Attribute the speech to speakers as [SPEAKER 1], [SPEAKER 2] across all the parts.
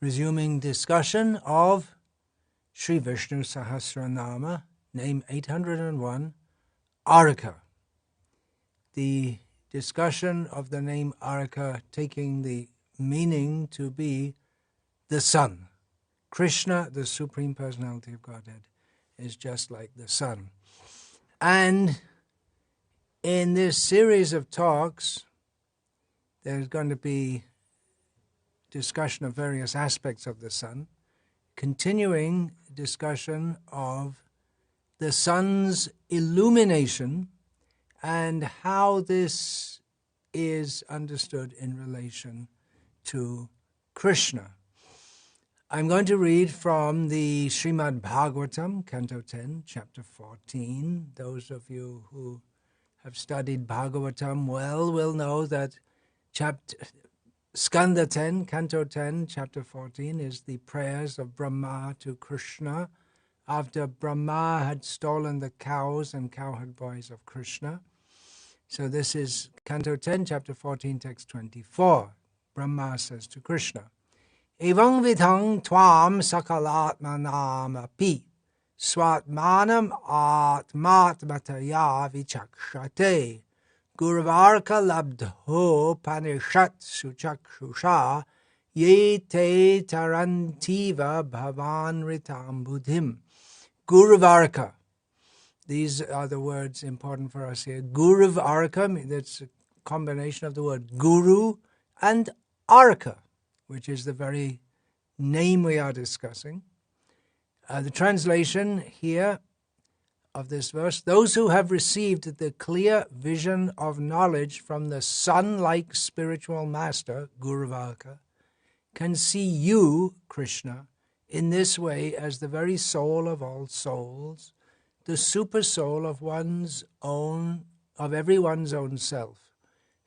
[SPEAKER 1] Resuming discussion of Sri Vishnu Sahasranama, name 801, Arka. The discussion of the name Arka taking the meaning to be the sun. Krishna, the Supreme Personality of Godhead, is just like the sun. And in this series of talks, there's going to be discussion of various aspects of the sun, continuing discussion of the sun's illumination and how this is understood in relation to Krishna. I'm going to read from the Srimad Bhagavatam, Canto 10, Chapter 14. Those of you who have studied Bhagavatam well will know that Skanda 10, Canto 10, Chapter 14 is the prayers of Brahma to Krishna after Brahma had stolen the cows and cowherd boys of Krishna. So this is Canto 10, Chapter 14, Text 24. Brahma says to Krishna, Evang vidhang tvam sakalatmanam api swatmanam atmatmataya vichakshate Gurvarka labdho panishat suchakshusha ye te tarantiva bhavan ritam buddhim. Gurvarka. These are the words important for us here. Gurvarka, that's a combination of the word guru and arka, which is the very name we are discussing. The translation here of this verse, those who have received the clear vision of knowledge from the sun-like spiritual master, Gurvarka, can see you, Krishna, in this way as the very soul of all souls, the super soul of everyone's own self.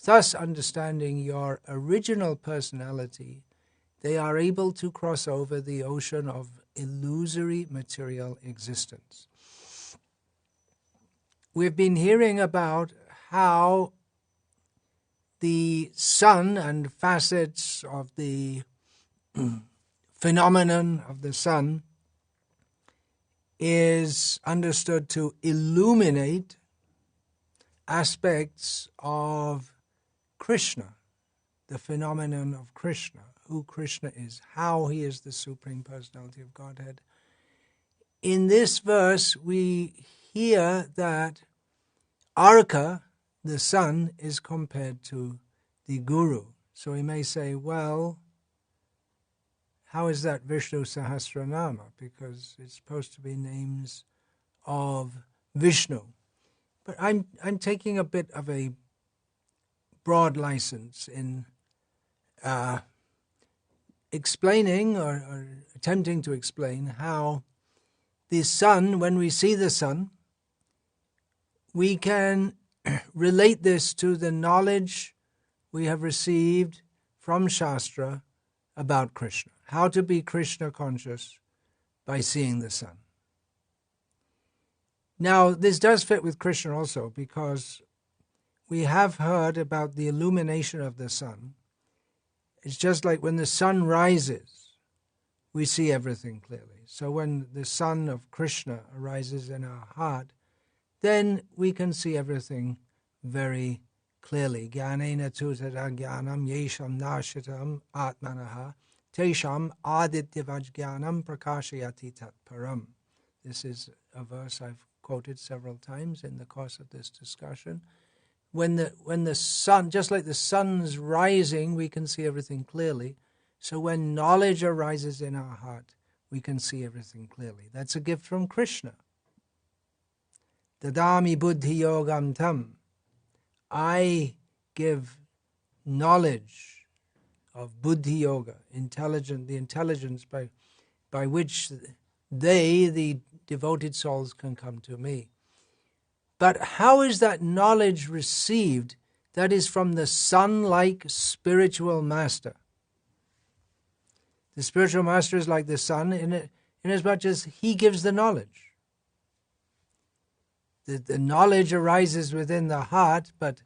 [SPEAKER 1] Thus, understanding your original personality, they are able to cross over the ocean of illusory material existence. We've been hearing about how the sun and facets of the phenomenon of the sun is understood to illuminate aspects of Krishna, the phenomenon of Krishna, who Krishna is, how he is the Supreme Personality of Godhead. In this verse, we hear that Arka, the sun, is compared to the Guru. So we may say, well, how is that Vishnu Sahasranama? Because it's supposed to be names of Vishnu. But I'm taking a bit of a broad license in explaining or attempting to explain how the sun, when we see the sun, we can relate this to the knowledge we have received from Shastra about Krishna. How to be Krishna conscious by seeing the sun. Now, this does fit with Krishna also, because we have heard about the illumination of the sun. It's just like when the sun rises, we see everything clearly. So when the sun of Krishna arises in our heart, then we can see everything very clearly. Jnanena tu tada jnanam yesham nashitam atmanaha tesham adityavaj jnanam prakashayati tat param. This is a verse I've quoted several times in the course of this discussion. When the sun, just like the sun's rising, we can see everything clearly. So when knowledge arises in our heart, we can see everything clearly. That's a gift from Krishna. Dadami buddhi yogam tam. I give knowledge of buddhi yoga, the intelligence by which they, the devoted souls, can come to me. But how is that knowledge received? That is from the sun-like spiritual master. The spiritual master is like the sun in as much as he gives the knowledge. The knowledge arises within the heart, but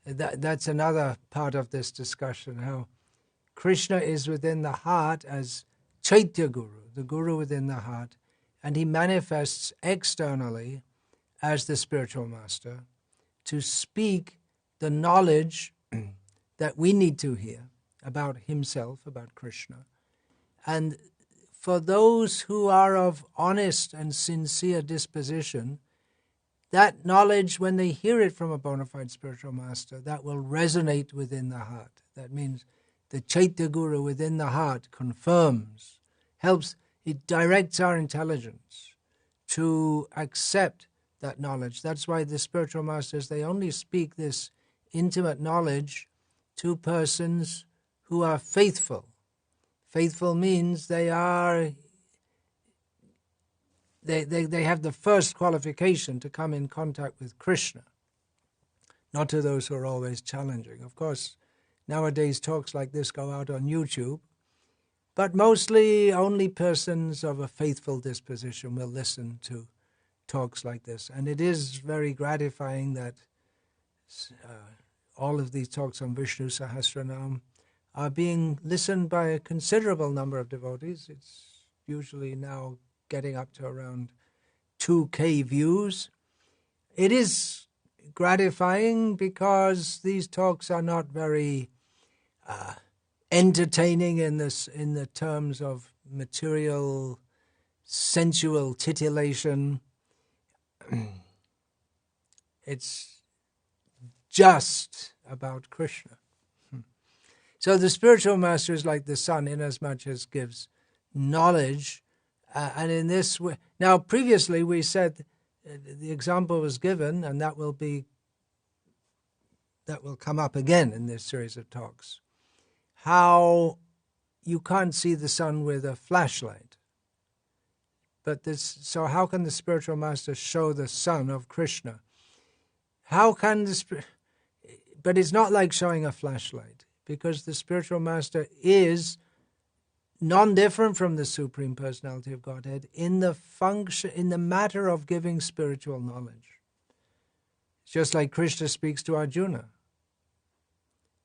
[SPEAKER 1] that's another part of this discussion, how Krishna is within the heart as Chaitya Guru, the Guru within the heart, and he manifests externally as the spiritual master to speak the knowledge that we need to hear about himself, about Krishna. And for those who are of honest and sincere disposition, that knowledge, when they hear it from a bona fide spiritual master, that will resonate within the heart. That means the Chaitya Guru within the heart confirms, helps, it directs our intelligence to accept that knowledge. That's why the spiritual masters, they only speak this intimate knowledge to persons who are faithful. Faithful means they have the first qualification to come in contact with Krishna, not to those who are always challenging. Of course, nowadays talks like this go out on YouTube, but mostly only persons of a faithful disposition will listen to talks like this. And it is very gratifying that all of these talks on Vishnu Sahasranama are being listened by a considerable number of devotees. It's usually now getting up to around 2,000 views. It is gratifying because these talks are not very entertaining in the terms of material, sensual titillation. It's just about Krishna. So the spiritual master is like the sun, inasmuch as gives knowledge, and in this way. Now, previously we said the example was given, and that will come up again in this series of talks. How you can't see the sun with a flashlight, so how can the spiritual master show the sun of Krishna? How can but it's not like showing a flashlight, because the spiritual master is non-different from the Supreme Personality of Godhead in the matter of giving spiritual knowledge. It's just like Krishna speaks to Arjuna.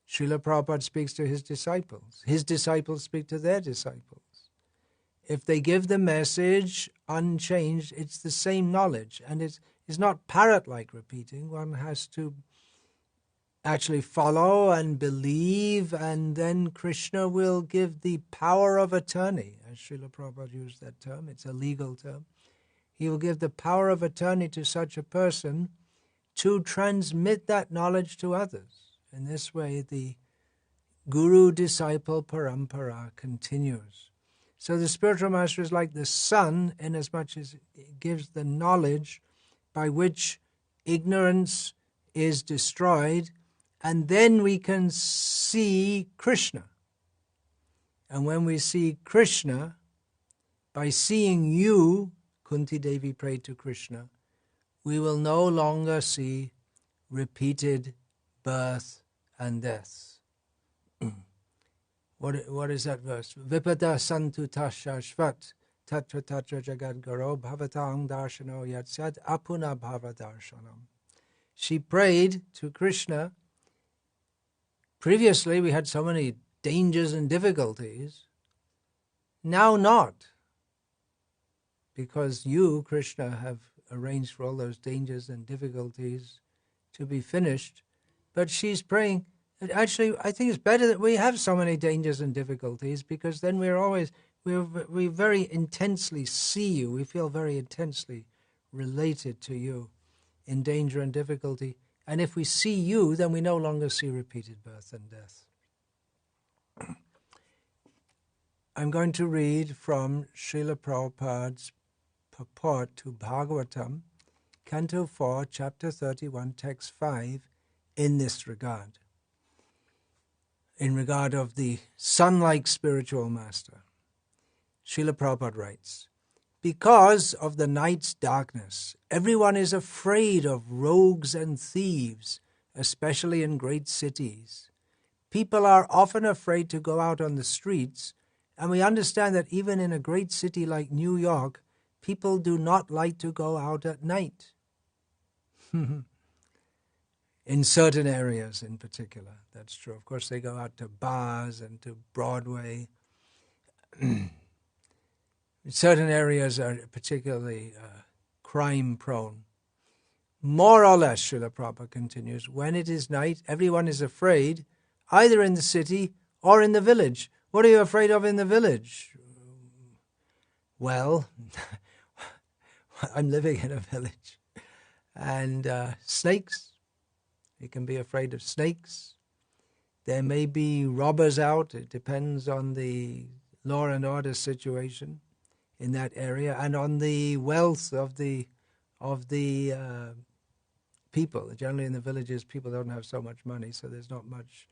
[SPEAKER 1] Srila Prabhupada speaks to his disciples speak to their disciples. If they give the message unchanged, it's the same knowledge, and it's not parrot-like repeating. One has to actually follow and believe, and then Krishna will give the power of attorney, as Srila Prabhupada used that term. It's a legal term. He will give the power of attorney to such a person to transmit that knowledge to others. In this way, the guru-disciple parampara continues. So the spiritual master is like the sun, inasmuch as it gives the knowledge by which ignorance is destroyed, and then we can see Krishna. And when we see Krishna, by seeing you, Kunti Devi prayed to Krishna, we will no longer see repeated birth and death. What is that verse? Vipada santu tashashvat tatra tatra jagad garo bhavatang darshano yatsad apuna bhava darshanam. She prayed to Krishna. Previously we had so many dangers and difficulties. Now not. Because you, Krishna, have arranged for all those dangers and difficulties to be finished. But she's praying. Actually, I think it's better that we have so many dangers and difficulties, because then we very intensely see you. We feel very intensely related to you in danger and difficulty. And if we see you, then we no longer see repeated birth and death. I'm going to read from Srila Prabhupada's purport to Bhagavatam, Canto 4, Chapter 31, Text 5, in this regard. In regard of the sun-like spiritual master. Srila Prabhupada writes, because of the night's darkness, everyone is afraid of rogues and thieves, especially in great cities. People are often afraid to go out on the streets, and we understand that even in a great city like New York, people do not like to go out at night. In certain areas in particular, that's true. Of course, they go out to bars and to Broadway. Certain areas are particularly crime-prone. More or less, Srila Prabhupada continues, when it is night, everyone is afraid, either in the city or in the village. What are you afraid of in the village? Well, I'm living in a village. And snakes, you can be afraid of snakes. There may be robbers out. It depends on the law and order situation in that area and on the wealth of the people. Generally, in the villages, people don't have so much money, so there's not much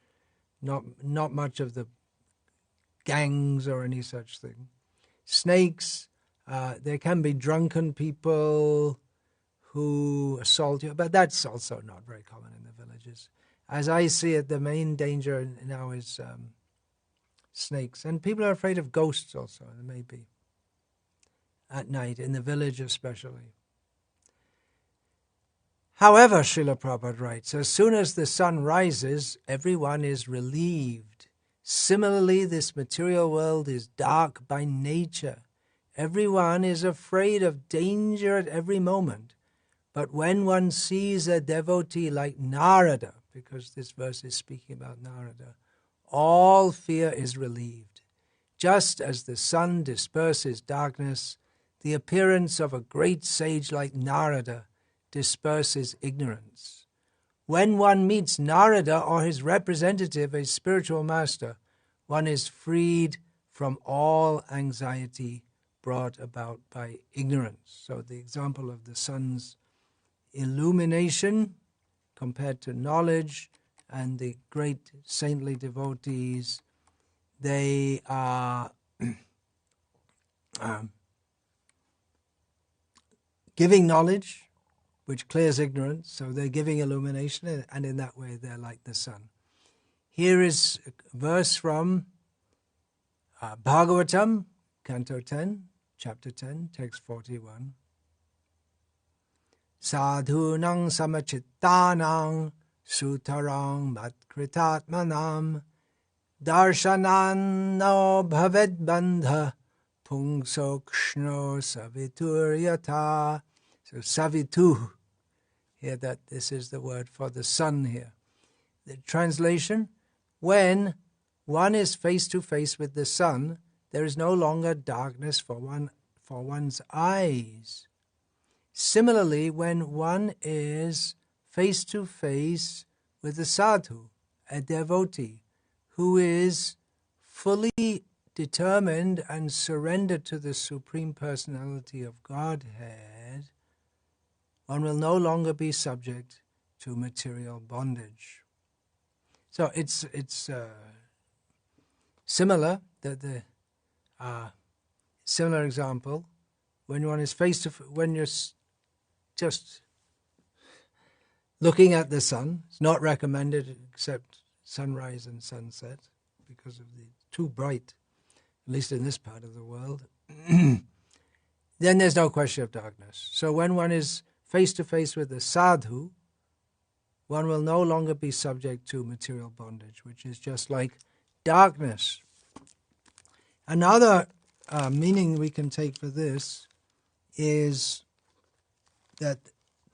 [SPEAKER 1] of the gangs or any such thing. Snakes. There can be drunken people who assault you, but that's also not very common in the villages. As I see it, the main danger now is snakes. And people are afraid of ghosts also, there may be, at night, in the village especially. However, Srila Prabhupada writes, as soon as the sun rises, everyone is relieved. Similarly, this material world is dark by nature. Everyone is afraid of danger at every moment. But when one sees a devotee like Narada, because this verse is speaking about Narada, all fear is relieved. Just as the sun disperses darkness, the appearance of a great sage like Narada disperses ignorance. When one meets Narada or his representative, a spiritual master, one is freed from all anxiety brought about by ignorance. So the example of the sun's illumination compared to knowledge and the great saintly devotees, they are giving knowledge which clears ignorance, so they're giving illumination, and in that way they're like the sun. Here is a verse from Bhagavatam, Canto 10, Chapter 10, Text 41. Sadhunang samachittanang sutarang matkritatmanam darshanan no bhaved bandha pungsokshno savitur yata. So savitu, here that this is the word for the sun here. The translation, when one is face to face with the sun, there is no longer darkness for one's eyes. Similarly, when one is face to face with a sadhu, a devotee, who is fully determined and surrendered to the Supreme Personality of Godhead, one will no longer be subject to material bondage. So it's similar. The similar example, when one is face to when you're just looking at the sun, it's not recommended except sunrise and sunset because of the too bright, at least in this part of the world. Then there's no question of darkness. So when one is face to face with the sadhu, one will no longer be subject to material bondage, which is just like darkness. Another meaning we can take for this is that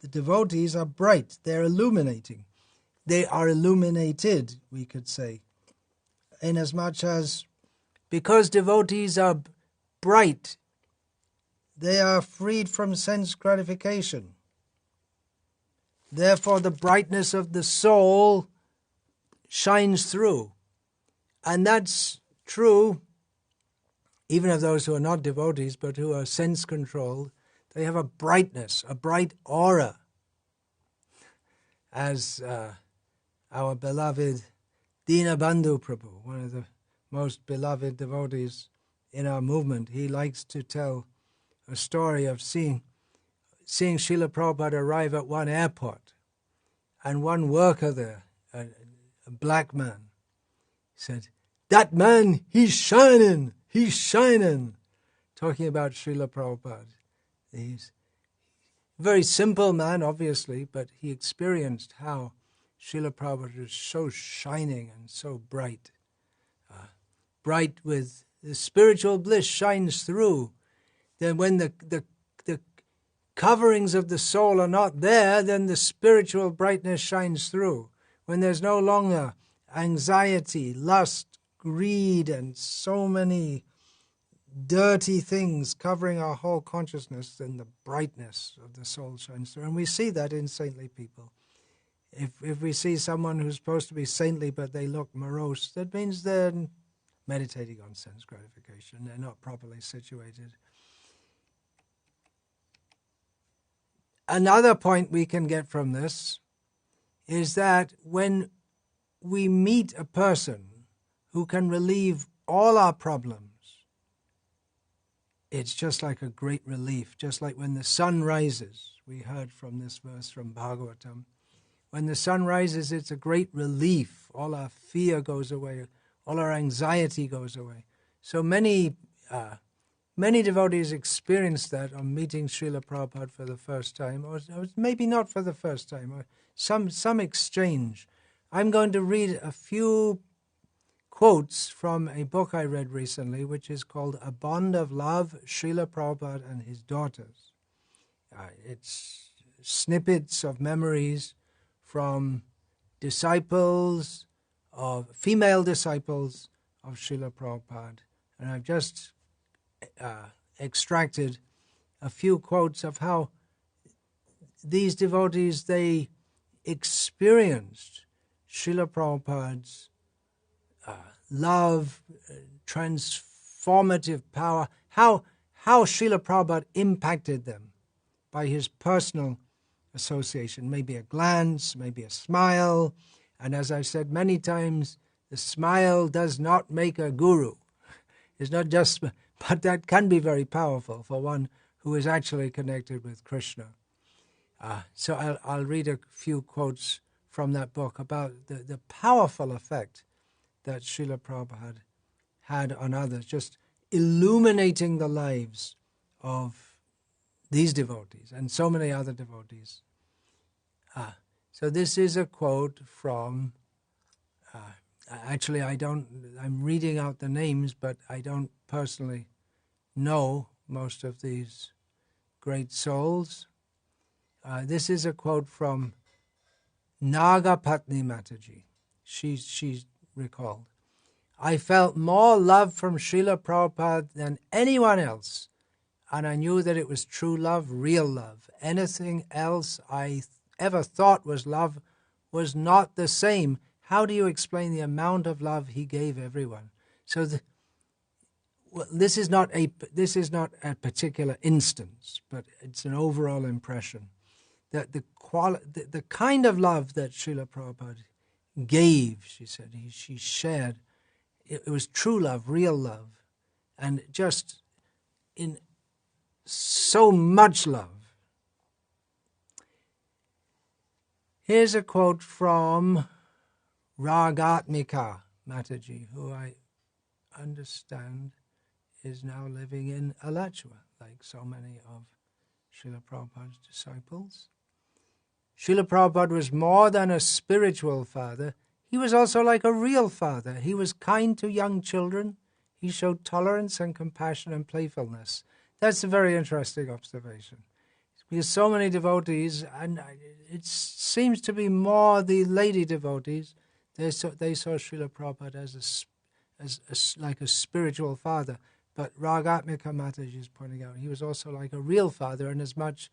[SPEAKER 1] the devotees are bright, they're illuminating. They are illuminated, we could say, inasmuch as because devotees are bright, they are freed from sense gratification. Therefore, the brightness of the soul shines through. And that's true even of those who are not devotees, but who are sense-controlled. They have a brightness, a bright aura. As our beloved Dinabandhu Prabhu, one of the most beloved devotees in our movement, he likes to tell a story of seeing Srila Prabhupada arrive at one airport, and one worker there, a black man, said, "That man, he's shining, talking about Srila Prabhupada. He's a very simple man, obviously, but he experienced how Srila Prabhupada is so shining and so bright. Bright with the spiritual bliss shines through. then when the coverings of the soul are not there, then the spiritual brightness shines through. When there's no longer anxiety, lust, greed, and so many dirty things covering our whole consciousness, then the brightness of the soul shines through. And we see that in saintly people. If we see someone who's supposed to be saintly but they look morose, that means they're meditating on sense gratification. They're not properly situated. Another point we can get from this is that when we meet a person who can relieve all our problems, it's just like a great relief, just like when the sun rises. We heard from this verse from Bhagavatam. When the sun rises, it's a great relief. All our fear goes away. All our anxiety goes away. So many devotees experience that on meeting Srila Prabhupada for the first time, or maybe not for the first time, or some exchange. I'm going to read a few quotes from a book I read recently, which is called A Bond of Love, Srila Prabhupada and His Daughters. It's snippets of memories from disciples, female disciples of Srila Prabhupada. And I've just extracted a few quotes of how these devotees, they experienced Srila Prabhupada's love, transformative power, how Srila Prabhupada impacted them by his personal association, maybe a glance, maybe a smile, and as I've said many times, the smile does not make a guru. It's not just, but that can be very powerful for one who is actually connected with Krishna. So I'll read a few quotes from that book about the powerful effect that Srila Prabhupada had on others, just illuminating the lives of these devotees and so many other devotees. So this is a quote from, actually I'm reading out the names, but I don't personally know most of these great souls. This is a quote from Nagapatni Mataji. She's recalled. I felt more love from Srila Prabhupada than anyone else, and I knew that it was true love, real love. Anything else I ever thought was love was not the same. How do you explain the amount of love he gave everyone? So this is not a particular instance, but it's an overall impression that the kind of love that Srila Prabhupada gave, she said, she shared, it was true love, real love, and just in so much love. Here's a quote from Ragatmika Mataji, who I understand is now living in Alachua, like so many of Srila Prabhupada's disciples. Srila Prabhupada was more than a spiritual father. He was also like a real father. He was kind to young children. He showed tolerance and compassion and playfulness. That's a very interesting observation. Because so many devotees, and it seems to be more the lady devotees, they saw Srila Prabhupada as like a spiritual father. But Ragatmika Mataji is pointing out he was also like a real father, and as much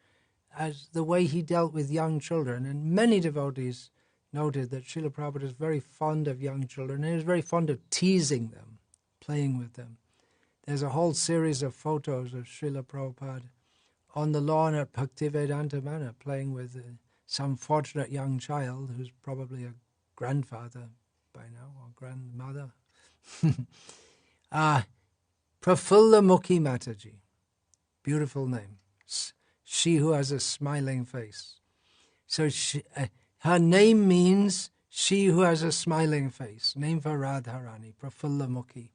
[SPEAKER 1] as the way he dealt with young children. And many devotees noted that Srila Prabhupada was very fond of young children, and he was very fond of teasing them, playing with them. There's a whole series of photos of Srila Prabhupada on the lawn at Bhaktivedanta Manor, playing with some fortunate young child who's probably a grandfather by now, or grandmother. Prafulla Mukhi Mataji, beautiful name. She who has a smiling face. So her name means she who has a smiling face, name for Radharani, Prafulla Mukhi.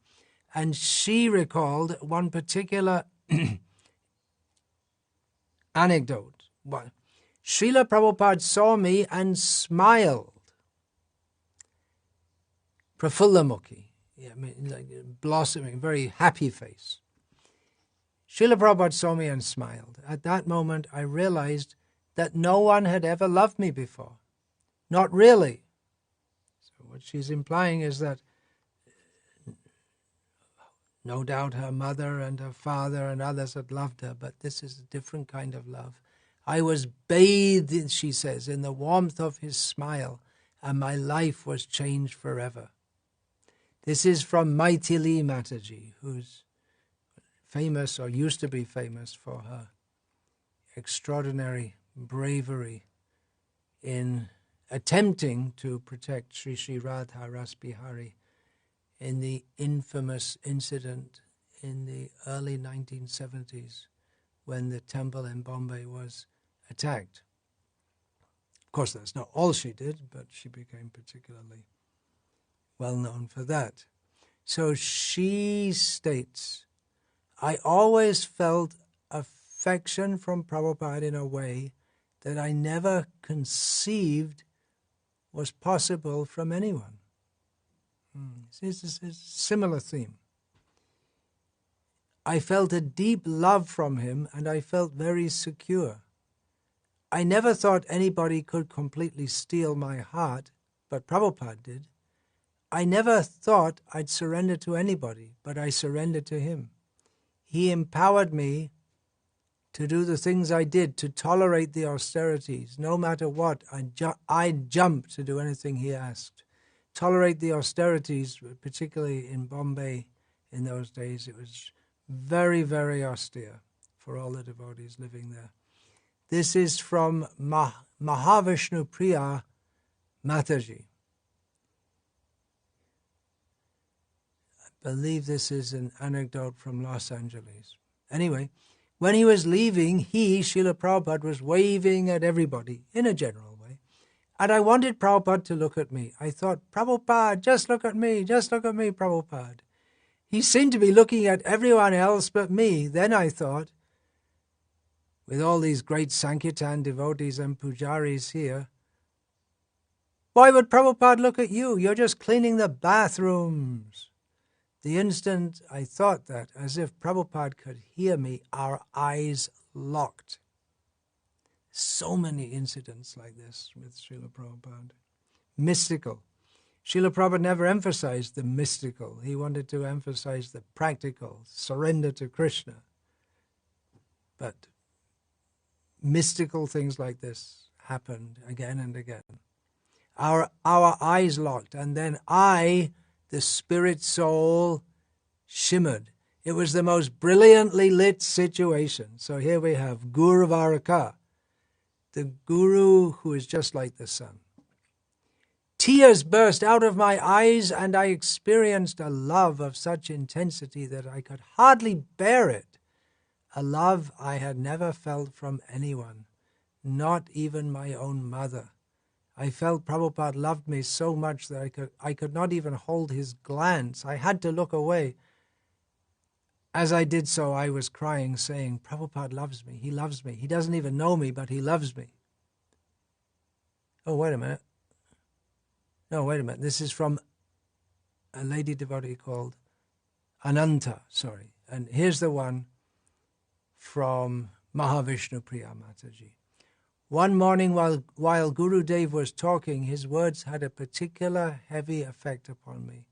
[SPEAKER 1] And she recalled one particular anecdote. Srila Prabhupada saw me and smiled. Prafulla Mukhi, like blossoming, very happy face. Srila Prabhupada saw me and smiled. At that moment, I realized that no one had ever loved me before. Not really. So what she's implying is that no doubt her mother and her father and others had loved her, but this is a different kind of love. I was bathed, she says, in the warmth of his smile, and my life was changed forever. This is from Maithili Mataji, who's famous, or used to be famous, for her extraordinary bravery in attempting to protect Sri Sri Radha Ras Bihari in the infamous incident in the early 1970s when the temple in Bombay was attacked. Of course, that's not all she did, but she became particularly well known for that. So she states, I always felt affection from Prabhupada in a way that I never conceived was possible from anyone. This is a similar theme. I felt a deep love from him, and I felt very secure. I never thought anybody could completely steal my heart, but Prabhupada did. I never thought I'd surrender to anybody, but I surrendered to him. He empowered me to do the things I did, to tolerate the austerities. No matter what, I'd jump to do anything he asked. Tolerate the austerities, particularly in Bombay in those days. It was very, very austere for all the devotees living there. This is from Mahavishnu Priya Mataji. I believe this is an anecdote from Los Angeles. Anyway, when he was leaving, Srila Prabhupada, was waving at everybody in a general way. And I wanted Prabhupada to look at me. I thought, Prabhupada, just look at me, Prabhupada. He seemed to be looking at everyone else but me. Then I thought, with all these great Sankirtan devotees and pujaris here, why would Prabhupada look at you? You're just cleaning the bathrooms. The instant I thought that, as if Prabhupada could hear me, our eyes locked. So many incidents like this with Srila Prabhupada. Mystical. Srila Prabhupada never emphasized the mystical. He wanted to emphasize the practical, surrender to Krishna. But mystical things like this happened again and again. Our eyes locked, and then the spirit soul, shimmered. It was the most brilliantly lit situation. So here we have Guru Arka, the guru who is just like the sun. Tears burst out of my eyes, and I experienced a love of such intensity that I could hardly bear it. A love I had never felt from anyone, not even my own mother. I felt Prabhupada loved me so much that I could not even hold his glance. I had to look away. As I did so, I was crying, saying, Prabhupada loves me, he loves me. He doesn't even know me, but he loves me. Oh, wait a minute. No, wait a minute. This is from a lady devotee called Ananta, And here's the one from Mahavishnu Priya Mataji. One morning while Guru Dev was talking, his words had a particular heavy effect upon me.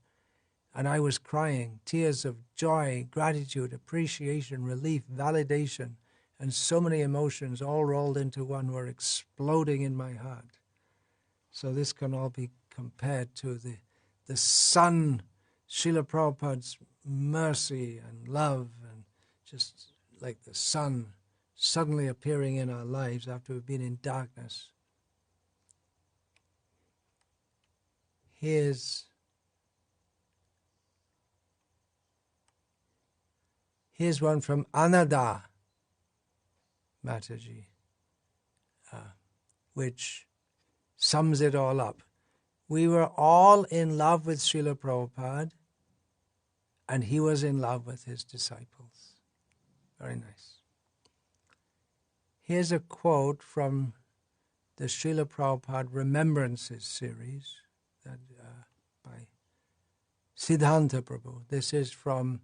[SPEAKER 1] And I was crying, tears of joy, gratitude, appreciation, relief, validation, and so many emotions all rolled into one were exploding in my heart. So this can all be compared to the sun, Srila Prabhupada's mercy and love, and just like the sun suddenly appearing in our lives after we've been in darkness. Here's one from Anada Mataji, which sums it all up. We were all in love with Srila Prabhupada, and he was in love with his disciples. Very nice. Here's a quote from the Srila Prabhupada Remembrances series by Siddhanta Prabhu. This is from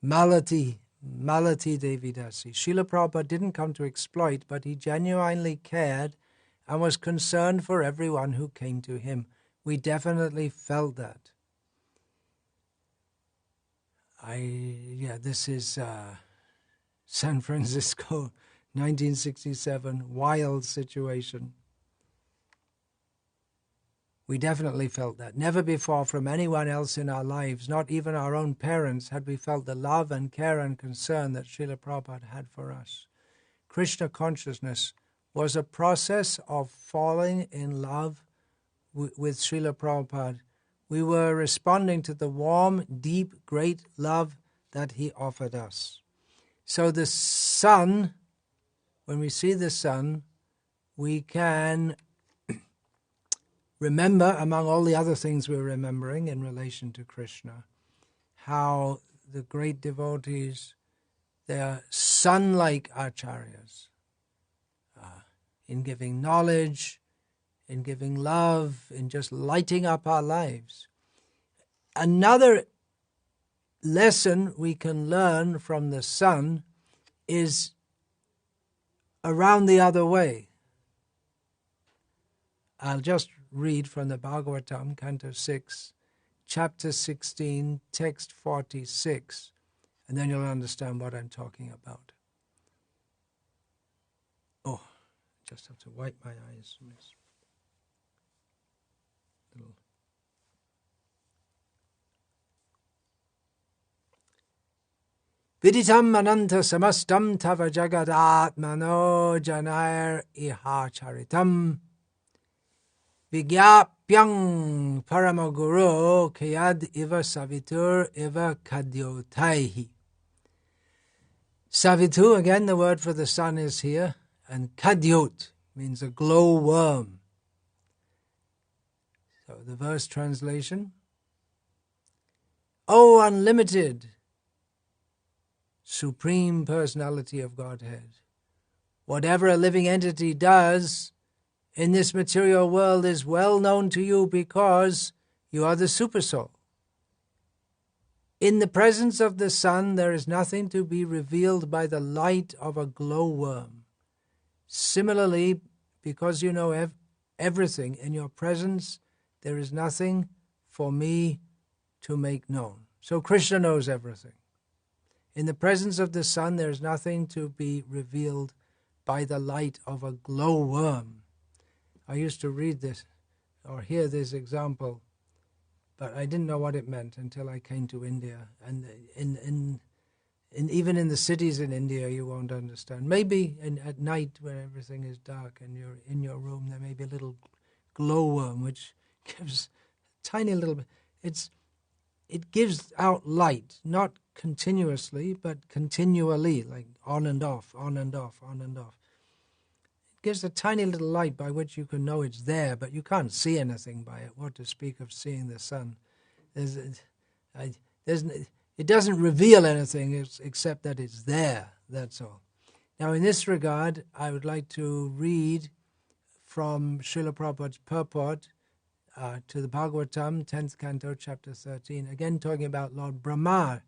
[SPEAKER 1] Malati Malati Devidasi. Srila Prabhupada didn't come to exploit, but he genuinely cared and was concerned for everyone who came to him. We definitely felt that. This is San Francisco, 1967, wild situation. We definitely felt that. Never before from anyone else in our lives, not even our own parents, had we felt the love and care and concern that Srila Prabhupada had for us. Krishna consciousness was a process of falling in love with Srila Prabhupada. We were responding to the warm, deep, great love that he offered us. So the sun, when we see the sun, we can remember, among all the other things we're remembering in relation to Krishna, how the great devotees, they are sun-like acharyas in giving knowledge, in giving love, in just lighting up our lives. Another lesson we can learn from the sun is around the other way. I'll just read from the Bhagavatam, Canto 6, Chapter 16, Text 46, and then you'll understand what I'm talking about. Oh, just have to wipe my eyes. Viditam ananta samastam tava jagadatmano janair ihacharitam Vigyapyang paramaguru kayad iva savitur iva kadyotaihi. Savitu, again the word for the sun is here, and kadyot means a glowworm. So the verse translation: O unlimited, Supreme Personality of Godhead, whatever a living entity does in this material world is well known to you because you are the Supersoul. In the presence of the sun, there is nothing to be revealed by the light of a glowworm. Similarly, because you know everything, in your presence, there is nothing for me to make known. So Krishna knows everything. In the presence of the sun, there is nothing to be revealed by the light of a glowworm. I used to read this or hear this example, but I didn't know what it meant until I came to India. And even in the cities in India, you won't understand. Maybe at night when everything is dark and you're in your room, there may be a little glowworm which gives a tiny little bit. It gives out light, not continuously, but continually, like on and off, on and off, on and off. It gives a tiny little light by which you can know it's there, but you can't see anything by it. What to speak of seeing the sun? It doesn't reveal anything except that it's there, that's all. Now in this regard, I would like to read from Srila Prabhupada's purport to the Bhagavatam, 10th Canto, Chapter 13, again talking about Lord Brahma.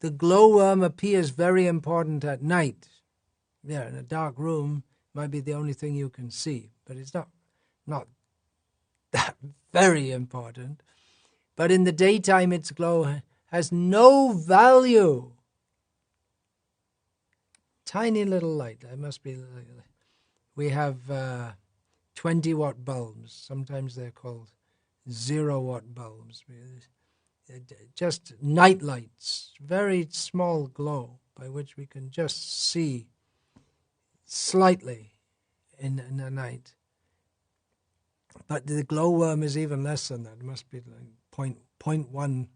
[SPEAKER 1] The glowworm appears very important at night. Yeah, in a dark room, might be the only thing you can see, but it's not that very important. But in the daytime, its glow has no value. Tiny little light. It must be. We have 20-watt bulbs. Sometimes they're called 0-watt bulbs. Just night lights, very small glow by which we can just see slightly in the night. But the glowworm is even less than that. It must be like 0.1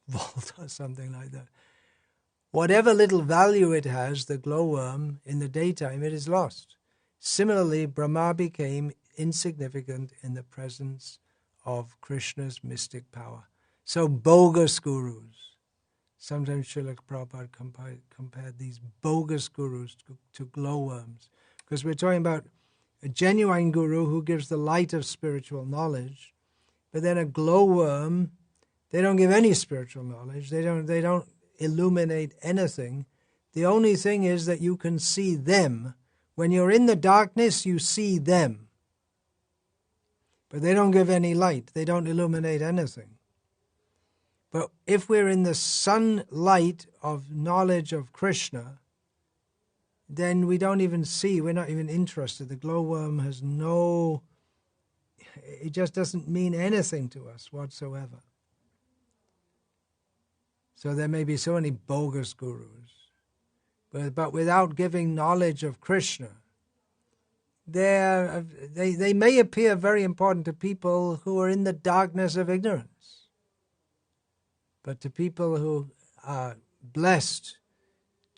[SPEAKER 1] volt or something like that. Whatever little value it has, the glowworm, in the daytime, it is lost. Similarly, Brahma became insignificant in the presence of Krishna's mystic power. So bogus gurus. Sometimes Srila Prabhupada compared these bogus gurus to glowworms. Because we're talking about a genuine guru who gives the light of spiritual knowledge, but then a glowworm, they don't give any spiritual knowledge. They don't illuminate anything The only thing is that you can see them. When you're in the darkness, you see them. But they don't give any light. They don't illuminate anything. But if we're in the sunlight of knowledge of Krishna, then we don't even see, we're not even interested. The glowworm has no, it just doesn't mean anything to us whatsoever. So there may be so many bogus gurus, but without giving knowledge of Krishna, they may appear very important to people who are in the darkness of ignorance. But to people who are blessed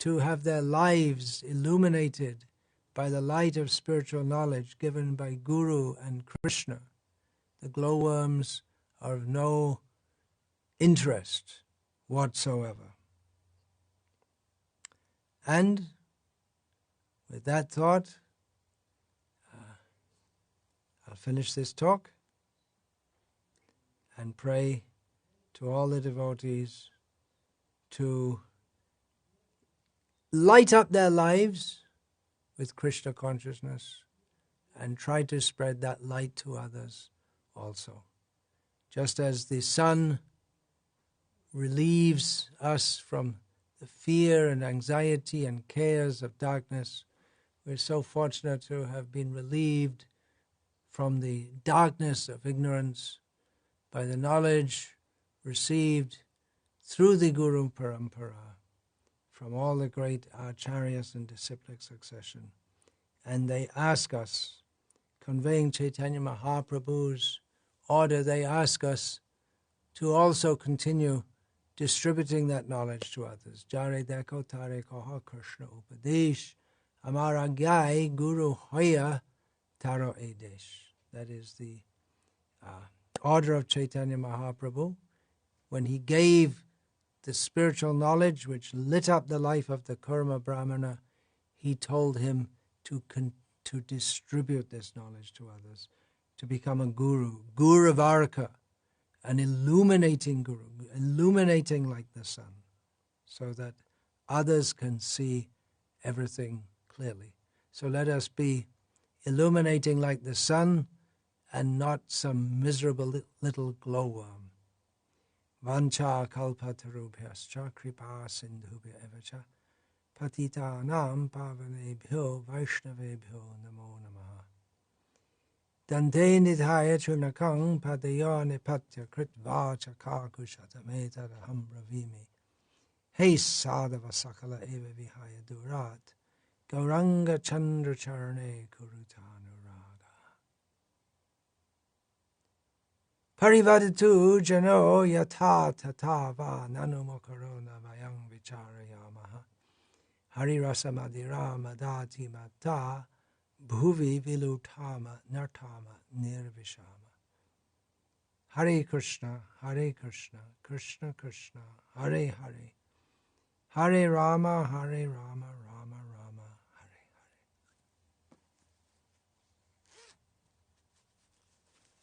[SPEAKER 1] to have their lives illuminated by the light of spiritual knowledge given by Guru and Krishna, the glowworms are of no interest whatsoever. And with that thought, I'll finish this talk and pray to all the devotees to light up their lives with Krishna consciousness and try to spread that light to others also. Just as the sun relieves us from the fear and anxiety and cares of darkness, we're so fortunate to have been relieved from the darkness of ignorance by the knowledge received through the Guru Parampara from all the great acharyas and disciplic succession. And they ask us, conveying Chaitanya Mahaprabhu's order, they ask us to also continue distributing that knowledge to others. Jare deko tare koha Krishna upadesh, amara gai guru hoya taro edesh. That is the order of Chaitanya Mahaprabhu. When he gave the spiritual knowledge which lit up the life of the Kurma Brahmana, he told him to distribute this knowledge to others, to become a guru, guru of Arka, an illuminating guru, illuminating like the sun, so that others can see everything clearly. So let us be illuminating like the sun and not some miserable little glowworm. Vancha kalpatarubhyascha kripa sindhubhya evacha patitanam pavanebhyo vaishnavebhyo namo namaha. Dante nidhaya chunakang padayo nipatya kritva chakakushatameta bravimi. Hey sadhava sakala eva vihaya durat gauranga chandra charane kurutanuraga. Parivadatu jano yata tatava nanumokarona vayang vicharayamaha. Hari rasa madira madati mata bhuvi vilutama nartama nirvishama. Hare Krishna, Krishna Krishna, Hare Hare, Hare Rama, Rama